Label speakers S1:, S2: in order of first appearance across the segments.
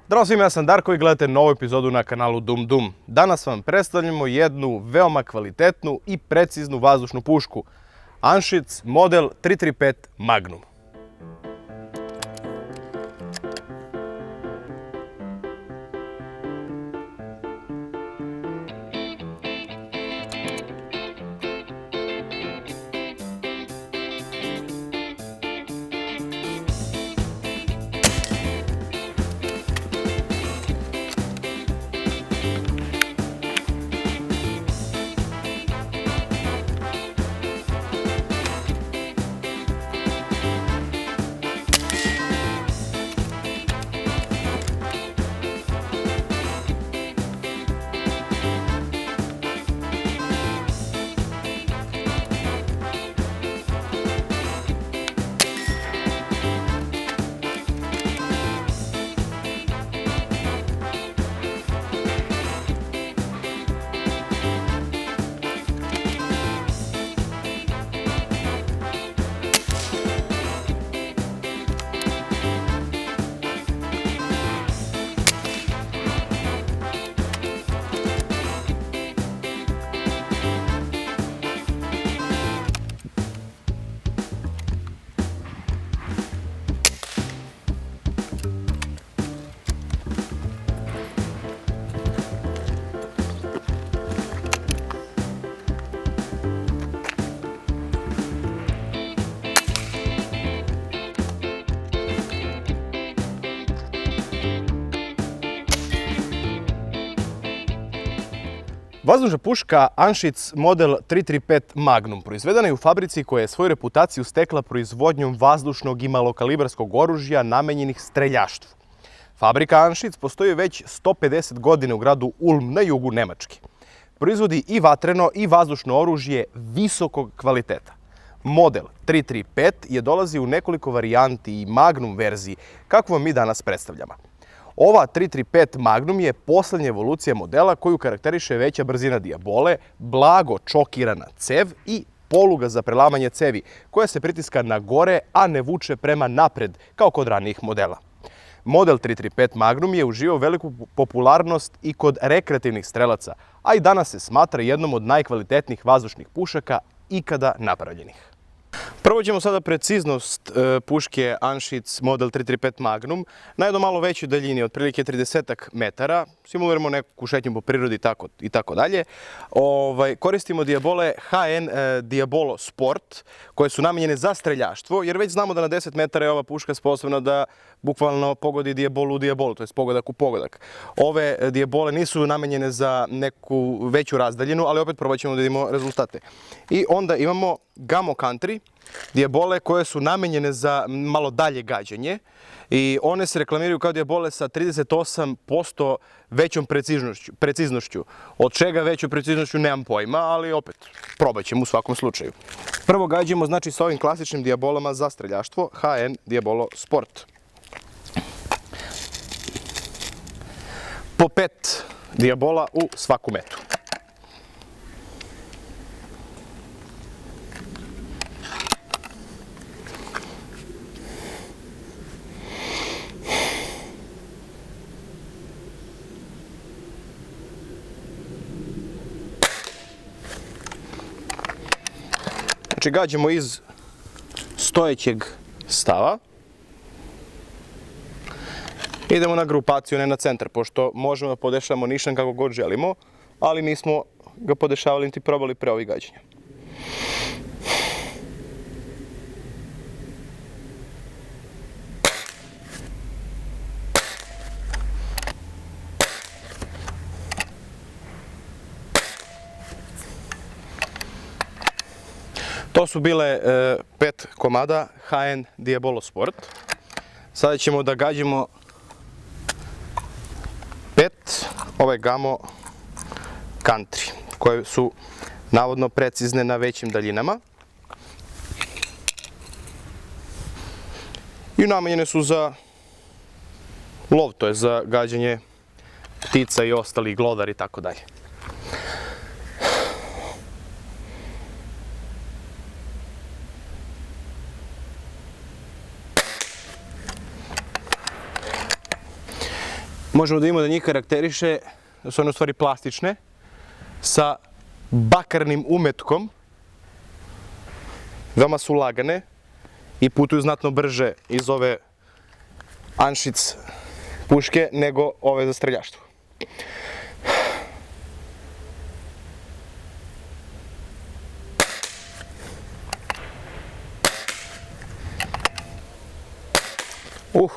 S1: Zdravo svima, ja sam Darko i gledate novu epizodu na kanalu Dum Dum. Danas vam predstavljamo jednu veoma kvalitetnu i preciznu vazdušnu pušku. Anschütz model 335 Magnum. Vazdušna puška Anschütz model 335 Magnum proizvedena je u fabrici koja je svoju reputaciju stekla proizvodnjom vazdušnog i malokalibarskog oružja namenjenih streljaštvu. Fabrika Anschütz postoji već 150 godina u gradu Ulm na jugu Nemačke. Proizvodi i vatreno i vazdušno oružje visokog kvaliteta. Model 335 je dolazi u nekoliko varijanti i Magnum verziji, kakvu vam mi danas predstavljamo. Ova 335 Magnum je poslednja evolucija modela koju karakteriše veća brzina dijabole, blago čokirana cev i poluga za prelamanje cevi, koja se pritiska na gore, a ne vuče prema napred, kao kod ranijih modela. Model 335 Magnum je uživao veliku popularnost i kod rekreativnih strelaca, a i danas se smatra jednom od najkvalitetnijih vazdušnih pušaka ikada napravljenih. Prvo ćemo sada preciznost puške Anschütz model 335 Magnum na jedno malo većoj daljini, otprilike 30 metara. Simuliramo neku šetnju po prirodi i tako dalje. Koristimo dijabole HN Diabolo Sport, koje su namenjene za streljaštvo, jer već znamo da na 10 metara je ova puška sposobna da bukvalno pogodi dijabolu u dijabolu, to je pogodak u pogodak. Ove dijabole nisu namenjene za neku veću razdaljinu, ali opet probat ćemo da vidimo rezultate. I onda imamo Gamo Country, dijabole koje su namenjene za malo dalje gađanje i one se reklamiraju kao dijabole sa 38% većom preciznošću. Od čega veću preciznošću nemam pojma, ali opet probat ćemo u svakom slučaju. Prvo gađamo znači sa ovim klasičnim dijabolama za streljaštvo HN Diabolo Sport. Po 5 dijabola u svaku metu. Znači gađamo iz stojećeg stava Idemo na grupaciju, ne na centar, pošto možemo da podešavamo nišan kako god želimo, ali nismo ga podešavali niti probali pre ovih gađanja. To su bile 5 komada HN Diabolo Sport. Sada ćemo da gađamo 5 ove Gamo Country, koje su navodno precizne na većim daljinama. I namenjene su za lov, to je za gađanje ptica i ostalih glodar i tako dalje. Možemo da vidimo da njih karakteriše da su one u stvari plastične, sa bakarnim umetkom, veoma su lagane i putuju znatno brže iz ove Anschütz puške nego ove za streljaštvo.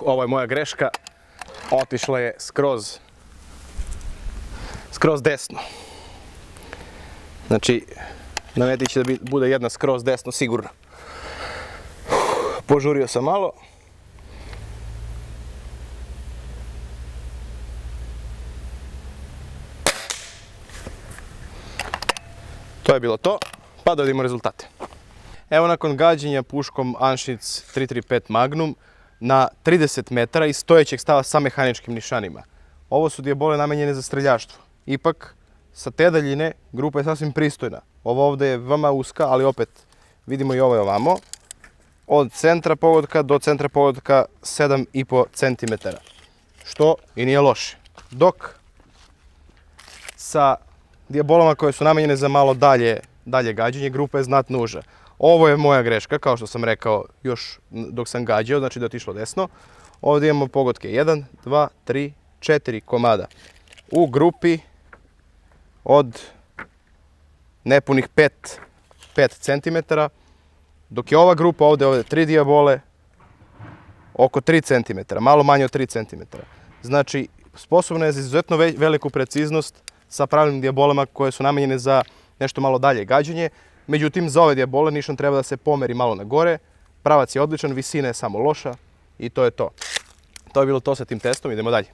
S1: Ovo je moja greška. Otišla je skroz desno. Znači, na meti će da bude jedna skroz desno sigurno. Požurio sam malo. To je bilo to, pa da vidimo rezultate. Evo nakon gađenja puškom Anschütz 335 Magnum na 30 metara iz stojećeg stava sa mehaničkim nišanima. Ovo su dijabole namenjene za streljaštvo. Ipak, sa te daljine grupa je sasvim pristojna. Ovo ovdje je veoma uska, ali opet vidimo i ovo je ovamo. Od centra pogotka do centra pogotka 7,5 cm. Što i nije loše. Dok sa dijabolama koje su namenjene za malo dalje gađanje, grupa je znatno uža. Ovo je moja greška, kao što sam rekao još dok sam gađao, znači da je otišlo desno. Ovdje imamo pogotke 1, 2, 3, 4 komada u grupi od nepunih 5 cm, dok je ova grupa ovdje 3 dijabole oko 3 cm, malo manje od 3 cm. Znači, sposobna je za izuzetno veliku preciznost sa pravilnim dijabolama koje su namenjene za nešto malo dalje gađanje. Međutim, za ove dijabole nišan treba da se pomeri malo na gore, pravac je odličan, visina je samo loša i to je to. To je bilo to sa tim testom, idemo dalje.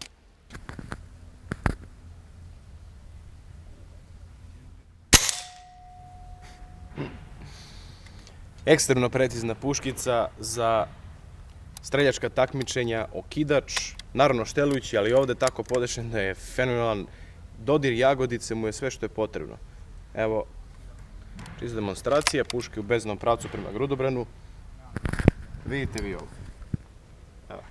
S1: Ekstremno precizna puškica za streljačka takmičenja, okidač, naravno štelujući, ali ovdje tako podešen da je fenomenalan. Dodir jagodice mu je sve što je potrebno. Evo, čisto demonstracija, puške u beznom pravcu prema grudobranu. Vidite vi ovo. Evo.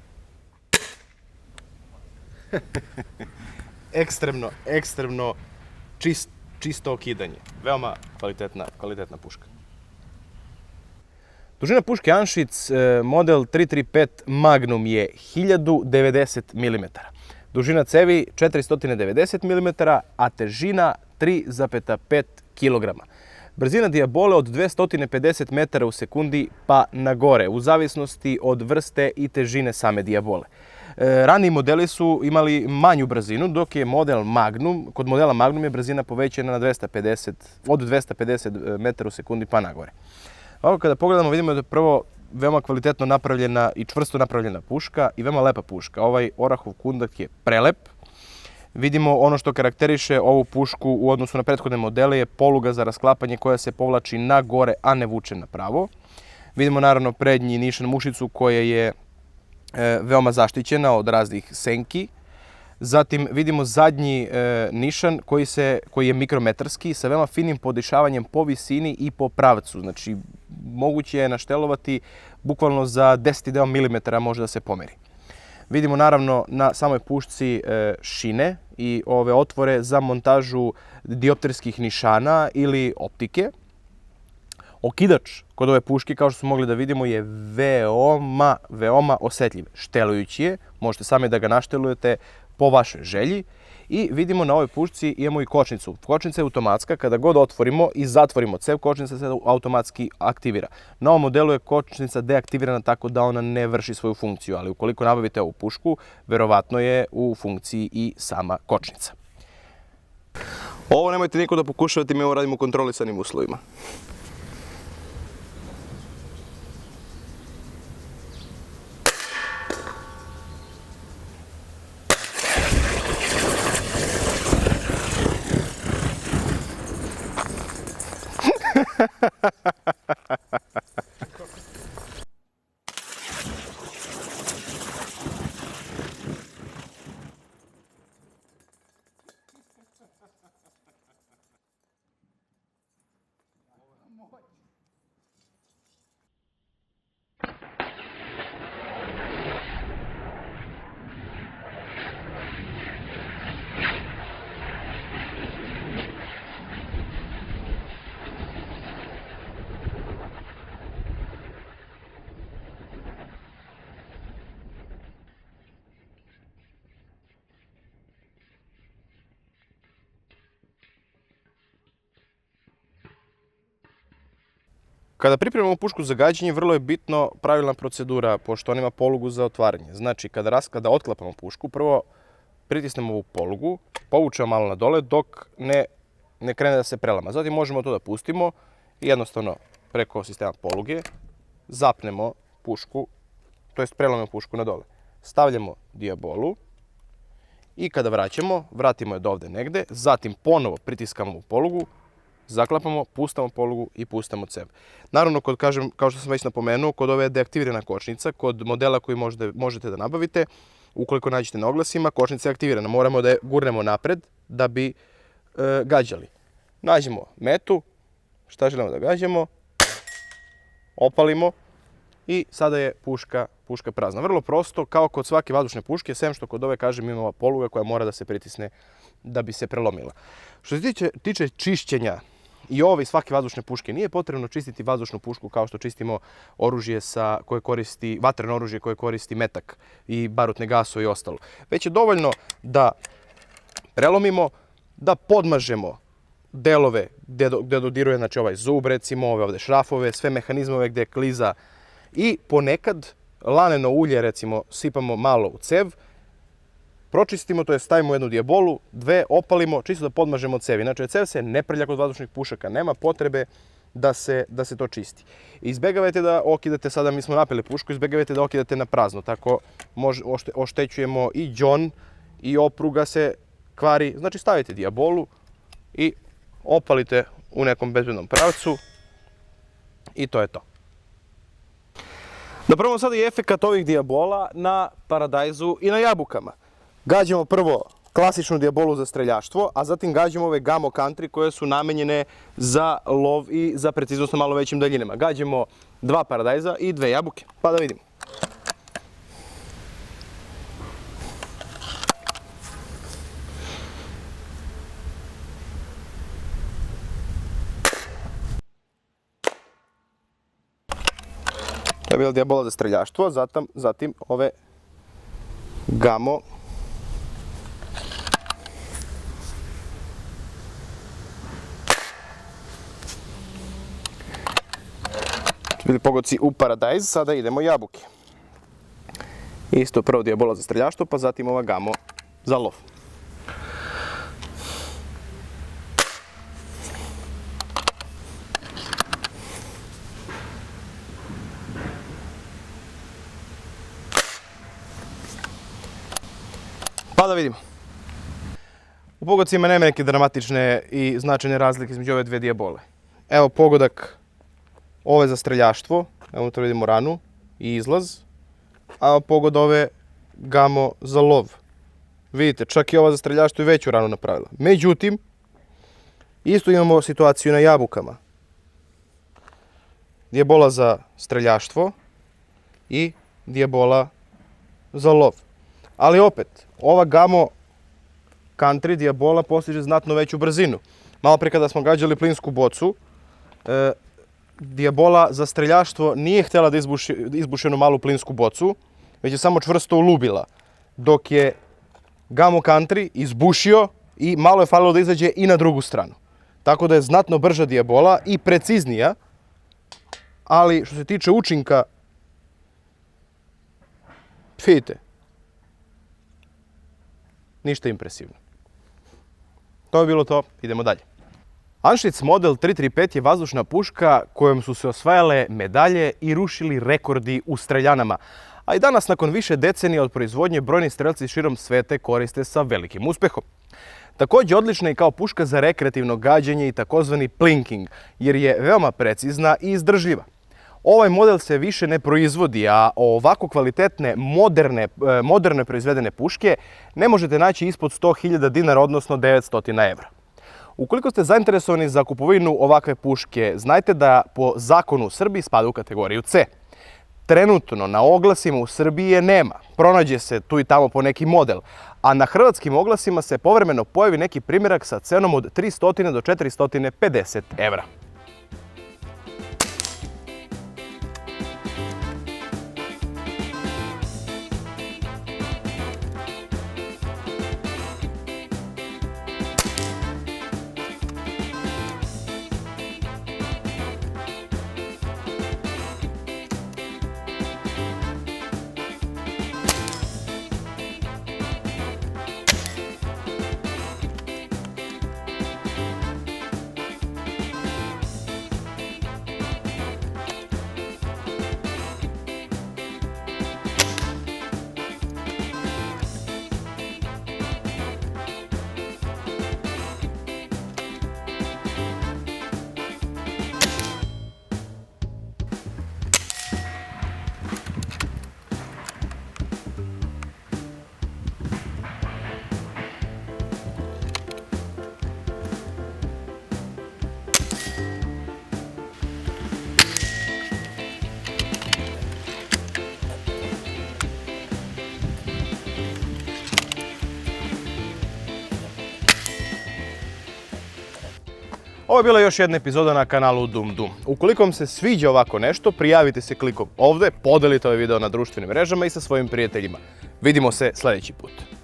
S1: Ekstremno čisto okidanje. Veoma kvalitetna puška. Dužina puške Anschütz model 335 Magnum je 1090 mm. Dužina cevi 490 mm, a težina 3,5 kg. Brzina dijabole od 250 metara u sekundi pa na gore, u zavisnosti od vrste i težine same dijabole. Raniji modeli su imali manju brzinu, dok je kod modela Magnum je brzina povećana na od 250 metara u sekundi pa na gore. Ovako kada pogledamo vidimo da je prvo veoma kvalitetno napravljena i čvrsto napravljena puška i veoma lepa puška. Ovaj orahov kundak je prelep. Vidimo ono što karakteriše ovu pušku u odnosu na prethodne modele je poluga za rasklapanje koja se povlači na gore, a ne vuče na pravo. Vidimo naravno prednji nišan mušicu koja je veoma zaštićena od raznih senki. Zatim vidimo zadnji nišan koji je mikrometarski sa veoma finim podešavanjem po visini i po pravcu. Znači, moguće je naštelovati bukvalno za 10 deo milimetara može da se pomeri. Vidimo naravno na samoj pušci šine i ove otvore za montažu diopterskih nišana ili optike. Okidač kod ove puške, kao što smo mogli da vidimo, je veoma osetljiv. Štelujući je, možete sami da ga naštelujete po vašoj želji. I vidimo na ovoj pušci imamo i kočnicu. Kočnica je automatska, kada god otvorimo i zatvorimo cev, kočnica se automatski aktivira. Na ovom modelu je kočnica deaktivirana tako da ona ne vrši svoju funkciju, ali ukoliko nabavite ovu pušku, verovatno je u funkciji i sama kočnica. Ovo nemojte niko da pokušavate, mi ovo radimo u kontrolisanim uslovima. Kada pripremamo pušku za gađanje, vrlo je bitno pravilna procedura, pošto on ima polugu za otvaranje. Znači, kada otklapamo pušku, prvo pritisnemo ovu polugu, povučemo malo na dole dok ne krene da se prelama. Zatim možemo to da pustimo i jednostavno preko sistema poluge zapnemo pušku, to jest prelomimo pušku na dole. Stavljamo dijabolu i kada vratimo je do ovde negde, zatim ponovo pritiskamo u polugu, zaklapamo, pustamo polugu i pustamo cev. Naravno, kao što sam već napomenuo, kod ove deaktivirana kočnica, kod modela koji možete da nabavite, ukoliko nađete na oglasima, kočnica je aktivirana. Moramo da je gurnemo napred da bi gađali. Nađemo metu, šta želimo da gađamo, opalimo i sada je puška prazna. Vrlo prosto, kao kod svake vazdušne puške, sem što kod ove, kažem, ima ova poluga koja mora da se pritisne da bi se prelomila. Što se tiče čišćenja i ove i svake vazdušne puške, nije potrebno čistiti vazdušnu pušku kao što čistimo oružje koje koristi, vatreno oružje koje koristi metak i barutne gasove i ostalo. Već je dovoljno da prelomimo, da podmažemo delove gde dodiruje, znači ovaj zub recimo, ove ovde šrafove, sve mehanizmove gde kliza i ponekad laneno ulje recimo sipamo malo u cev, pročistimo, to je stavimo jednu dijabolu, dve, opalimo, čisto da podmažemo cev. Inače, cev se ne prlja kod vazdušnih pušaka, nema potrebe da se to čisti. Izbegavajte da okidate, sada mi smo napili pušku, izbegavajte da okidate na prazno, tako oštećujemo i đon i opruga se kvari. Znači, stavite dijabolu i opalite u nekom bezbednom pravcu i to je to. Da probamo sada i efekat ovih dijabola na paradajzu i na jabukama. Gađamo prvo klasičnu dijabolu za streljaštvo, a zatim gađamo ove Gamo Country koje su namenjene za lov i za preciznost na malo većim daljinama. Gađamo 2 paradajza i 2 jabuke, pa da vidimo. To je bila dijabola za streljaštvo, zatim ove Gamo. Bili pogodci u paradajz, sada idemo jabuke. Isto prvo dijabola za streljaštvo, pa zatim ova Gamo za lov. Pa da vidimo. U pogodcima nema neke dramatične i značajne razlike između ove dve dijabole. Evo pogodak ove za streljaštvo, evo to vidimo ranu i izlaz, a pogod ove Gamo za lov. Vidite, čak i ova za streljaštvo i veću ranu napravila. Međutim, isto imamo situaciju na jabukama. Dijabola za streljaštvo i dijabola za lov. Ali opet, ova Gamo Country dijabola postiže znatno veću brzinu. Malo pre kada smo gađali plinsku bocu, Diabola za streljaštvo nije htjela da izbuši onu malu plinsku bocu, već je samo čvrsto ulubila, dok je Gamo Country izbušio i malo je falilo da izađe i na drugu stranu. Tako da je znatno brža Diabola i preciznija, ali što se tiče učinka, vidite, ništa impresivno. To je bilo to, idemo dalje. Anschütz model 335 je vazdušna puška kojom su se osvajale medalje i rušili rekordi u streljanama, a i danas nakon više decenija od proizvodnje brojni strelci širom sveta koriste sa velikim uspehom. Također odlična je kao puška za rekreativno gađanje i takozvani plinking, jer je veoma precizna i izdržljiva. Ovaj model se više ne proizvodi, a ovako kvalitetne, moderne proizvedene puške ne možete naći ispod 100.000 dinara, odnosno 900 evra. Ukoliko ste zainteresovani za kupovinu ovakve puške, znajte da po zakonu u Srbiji spada u kategoriju C. Trenutno na oglasima u Srbiji je nema, pronađe se tu i tamo po neki model, a na hrvatskim oglasima se povremeno pojavi neki primjerak sa cenom od 300 do 450 evra. Ovo je bila još jedna epizoda na kanalu Dum Dum. Ukoliko vam se sviđa ovako nešto, prijavite se klikom ovdje, podelite ovaj video na društvenim mrežama i sa svojim prijateljima. Vidimo se sljedeći put.